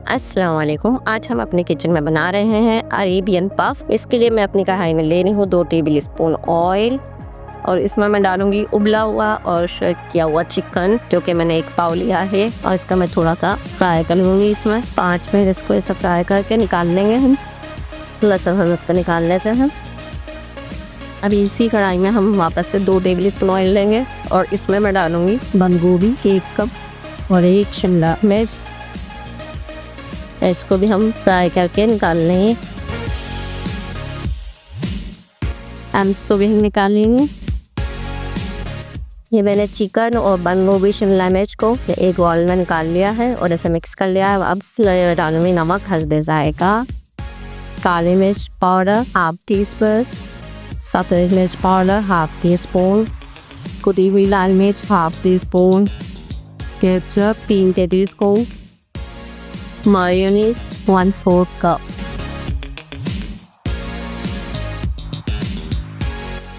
अस्सलाम वालेकुम। आज हम अपने किचन में बना रहे हैं अरेबियन पफ। इसके लिए मैं अपनी कढ़ाई में ले रही हूँ 2 टेबल स्पून ऑयल और इसमें मैं डालूंगी उबला हुआ और श्रेड किया हुआ चिकन, जो कि मैंने 1 पाव लिया है। और इसका मैं थोड़ा सा फ्राई कर लूँगी। इसमें 5 मिनट इसको ऐसा फ्राई करके निकाल लेंगे हम। लहसुन हम इसका निकाल लेते हैं। अभी इसी कढ़ाई में हम वापस से 2 टेबल स्पून ऑयल लेंगे और इसमें मैं डालूंगी बंद गोभी 1 कप और 1 शिमला मिर्च। इसको भी हम फ्राई करके निकाल लेंगे। इसको भी हम निकाल लेंगे। ये मैंने चिकन और बंद गोभी शिमला मिर्च को एक बाउल में निकाल लिया है और इसे मिक्स कर लिया है। अब डालूंगी नमक हस्बे जायका, काली मिर्च पाउडर 1/2 टीस्पून, सफ़ेद मिर्च पाउडर 1/2 टीस्पून, कुटी हुई लाल मिर्च 1/2 teaspoon, ketchup 3 table spoon, mayonnaise 1/4 cup.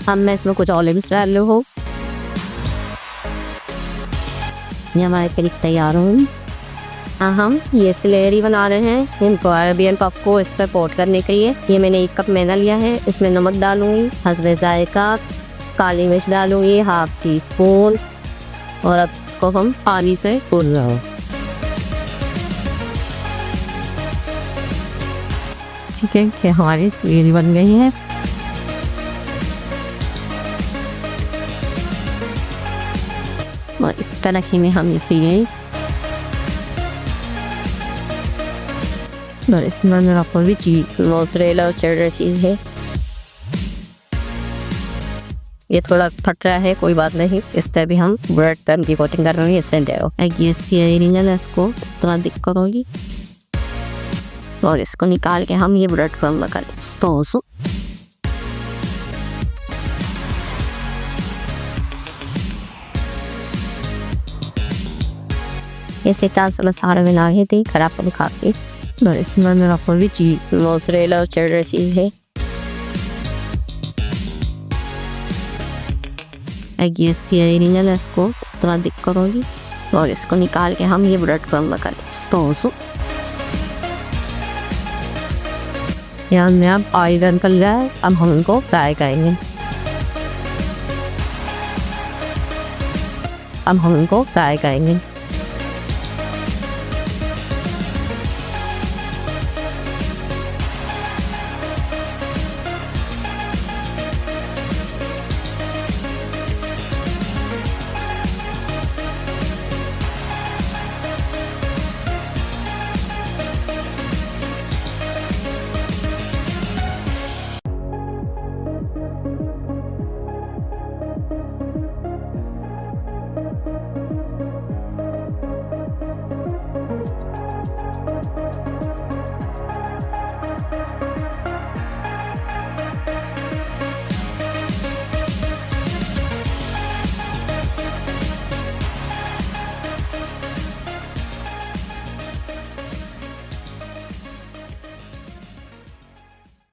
अब मैं इसमें कुछ ऑलिव्स डाल रही हूँ। ये हमारे करीब तैयार होंगे। हम ये स्लेरी बना रहे हैं इनको अरेबियन पफ को इस पर कोट करने के लिए। ये मैंने 1 कप मैदा लिया है। इसमें नमक डालूंगी हस्बे जायका, काली मिर्च डालूंगी 1/2 टीस्पून और अब इसको हम पानी से भून लेंगे। ठीक है कि हमारी स्लेरी बन गई है। और इस तरह में हम ये और इसमें मेरा कोई चीज मोज़रेला और चेडर चीज़ है। ये थोड़ा फट रहा है, कोई बात नहीं। इस तरह भी हम ब्रेड क्रम्ब की कोटिंग कर रहे हैं। इससे इसको इस तरह दिख करोगी और इसको निकाल के हम ये ब्रेड क्रम्ब में कर ऐसे ताज़ा मसाला मिला के थे खराब कर खा के। और इसमें मेरा कोई चीज मोज़रेला और चेडर चीज़ है। इसको इस तरह दिख करोगी और इसको निकाल के हम ये ब्रेड क्रम्ब में कर यहाँ में अब ऑयल कर लिया है। अब हम इनको फ्राई करेंगे। अब हम इनको फ्राई करेंगे।